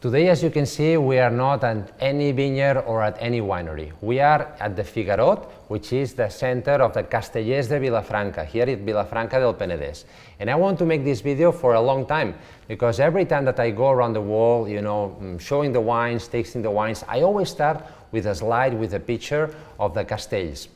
Today, as you can see, we are not at any vineyard or at any winery. We are at the Figuerot, which is the center of the Castellers de Vilafranca, here at Vilafranca del Penedès. And I want to make this video for a long time, because every time that I go around the world, showing the wines, tasting the wines, I always start with a slide with a picture of the castells.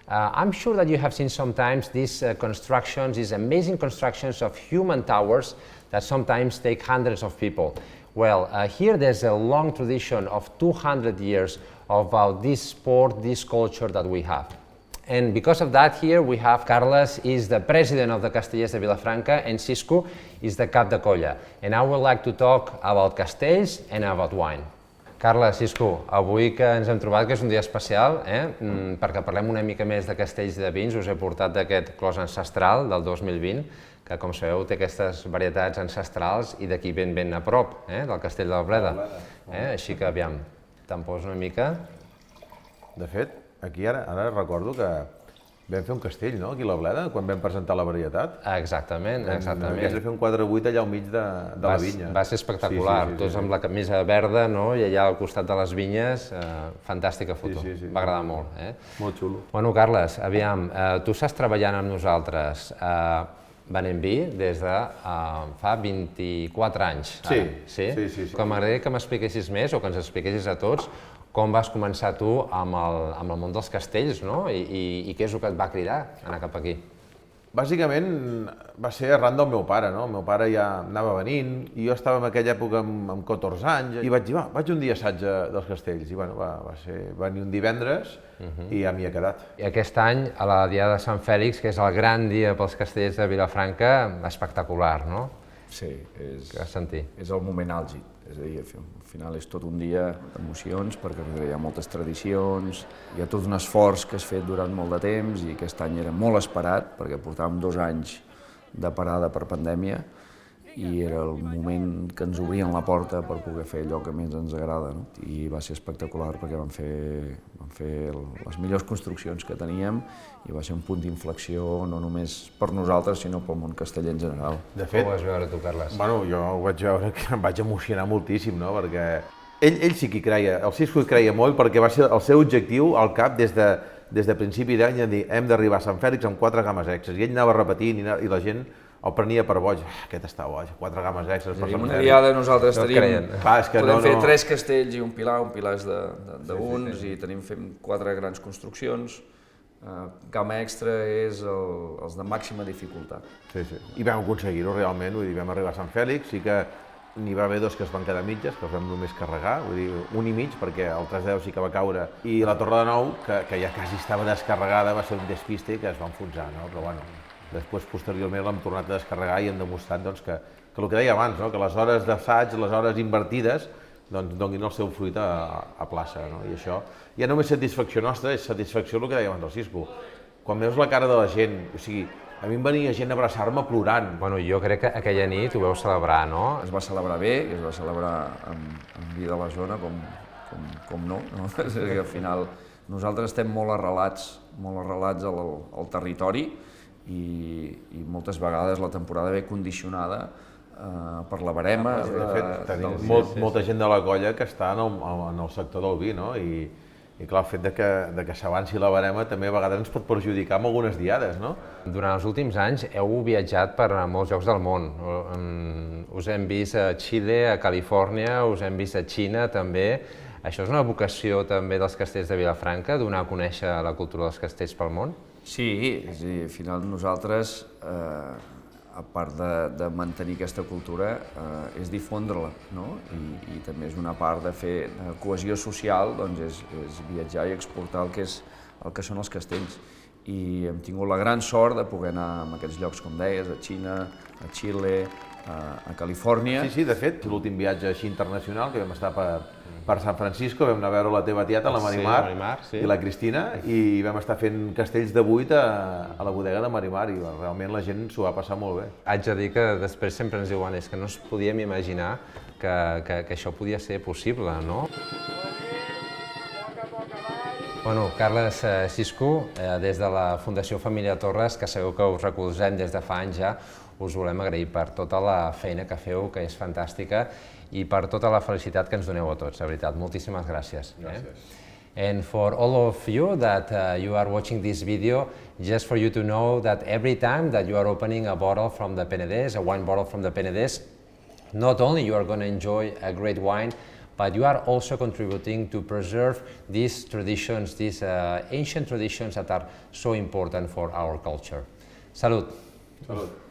I'm sure that you have seen sometimes these constructions, these amazing constructions of human towers that sometimes take hundreds of people. Well, here there's a long tradition of 200 years about this sport, this culture that we have. And because of that, here we have Carles is the president of the Castellers de Vilafranca and Cisco is the cap de colla. And I would like to talk about castells and about wine. Carles, Cisco, avui que ens hem trobat, que és un dia especial, perquè parlem una mica més de castells i de vins, us he portat d'aquest clos ancestral del 2020, que com sabeu té aquestes varietats ancestrals i d'aquí ben a prop, del castell de la Bleda. Així que aviam, te'n poso una mica. De fet, aquí ara recordo que vam fer un castell, no?, aquí a la Bleda, quan vam presentar la varietat. Exactament. Vam fer un 4-8 allà al mig de la vinya. Va ser espectacular, tots amb la camisa verda, i allà al costat de les vinyes, fantàstica foto, va agradar molt. Molt xulo. Bueno, Carles, aviam, tu estàs treballant amb nosaltres venent vi des de fa 24 anys. Sí. Que m'agradaria que m'expliquessis més, o que ens expliquessis a tots, com vas començar tu amb el món dels castells, no? I què és el que et va cridar a anar cap aquí? Bàsicament va ser arran del meu pare, no? El meu pare ja anava venint i jo estava en aquella època amb 14 anys i vaig dir, vaig un dia assaig dels castells i va venir un divendres i ja m'hi he quedat. I aquest any, a la Diada de Sant Fèlix, que és el gran dia pels castells de Vilafranca, espectacular, no? Sí, és el moment àlgid, és a dir, al final és tot un dia d'emocions perquè hi ha moltes tradicions, hi ha tot un esforç que has fet durant molt de temps i aquest any era molt esperat perquè portàvem 2 anys de parada per pandèmia i era el moment que ens obrien la porta per poder fer allò que més ens agrada, no? I va ser espectacular perquè vam fer les millors construccions que teníem i va ser un punt d'inflexió no només per nosaltres sinó pel món casteller en general. De fet, ho vas veure tu, Carles? Bueno, jo ho vaig veure que em vaig emocionar moltíssim, no? Perquè ell sí que hi creia, el Cisco hi creia molt perquè va ser el seu objectiu al cap des de principi d'any de dir hem d'arribar a Sant Fèlix amb 4 gammes extras i ell anava repetint i la gent el prenia per boig, aquest està boig, 4 gammes extras per Sant Fèlix. Una diada nosaltres tenim, podem fer 3 castells i un pilar és d'uns i fem 4 grans construccions. Gamma extra és els de màxima dificultat. Sí, i vam aconseguir-ho realment, vull dir, vam arribar a Sant Fèlix, sí que n'hi va haver 2 que es van quedar mitges, que els vam només carregar, vull dir, 1 i mig, perquè el 310 sí que va caure, i la Torre de Nou, que ja quasi estava descarregada, va ser un despiste que es va enfonsar, no? Però bueno, després, posteriorment, l'hem tornat a descarregar i hem demostrat que el que deia abans, que les hores d'assaig, les hores invertides, donin el seu fruit a plaça, no? I això ja no és satisfacció nostra, és satisfacció el que deia abans del Cisco. Quan veus la cara de la gent, o sigui, a mi em venia gent a abraçar-me plorant. Bueno, jo crec que aquella nit ho veu celebrar, no? Es va celebrar bé, i es va celebrar amb vi de la zona, com no? És a dir, al final nosaltres estem molt arrelats al territori i moltes vegades la temporada ve condicionada per la barema. De fet, tenim molta gent de la colla que està en el sector del vi, no? I clar, el fet que s'avanci la barema també a vegades ens pot perjudicar amb algunes diades, no? Durant els últims anys heu viatjat per molts llocs del món. Us hem vist a Xile, a Califòrnia, us hem vist a Xina també. Això és una vocació també dels castells de Vilafranca, donar a conèixer la cultura dels castells pel món? Sí, és a dir, al final nosaltres, a part de mantenir aquesta cultura, és difondre-la, no? I també és una part de fer cohesió social, doncs és viatjar i exportar el que són els castells. I hem tingut la gran sort de poder anar a aquests llocs, com deies, a Xina, a Xile, a Califòrnia. Sí, de fet, l'últim viatge així internacional, que vam estar per San Francisco, vam anar a veure la teva tieta, la Marimar, i la Cristina, i vam estar fent castells de 8 a la bodega de Marimar, i realment la gent s'ho va passar molt bé. Haig de dir que després sempre ens diuen és que no ens podíem imaginar que això podia ser possible, no? Bueno, Carles, Cisco, des de la Fundació Família Torres, que sabeu que us recolzem des de fa anys ja, us volem agrair per tota la feina que feu, que és fantàstica, i per tota la felicitat que ens doneu a tots, de veritat. Moltíssimes gràcies. Gràcies. And for all of you that you are watching this video, just for you to know that every time that you are opening a bottle from the Penedès, a wine bottle from the Penedès, not only you are going to enjoy a great wine, but you are also contributing to preserve these traditions, these ancient traditions that are so important for our culture. Salud. Salut.